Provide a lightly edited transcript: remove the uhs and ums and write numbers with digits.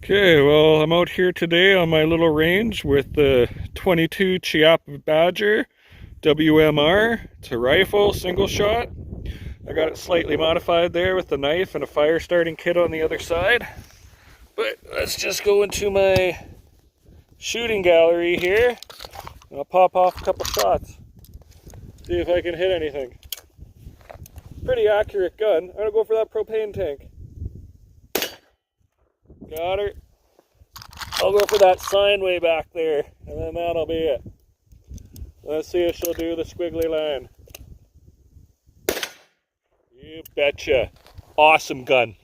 Okay, well, I'm out here today on my little range with the 22 Chiappa Badger WMR. It's a rifle, single shot. I got it slightly modified there with the knife and a fire starting kit on the other side. But let's just go into my shooting gallery here and I'll pop off a couple shots. See if I can hit anything. Pretty accurate gun. I'm gonna go for that propane tank. Got her. I'll go for that sign way back there, and then that'll be it. Let's see if she'll do the squiggly line. You betcha. Awesome gun.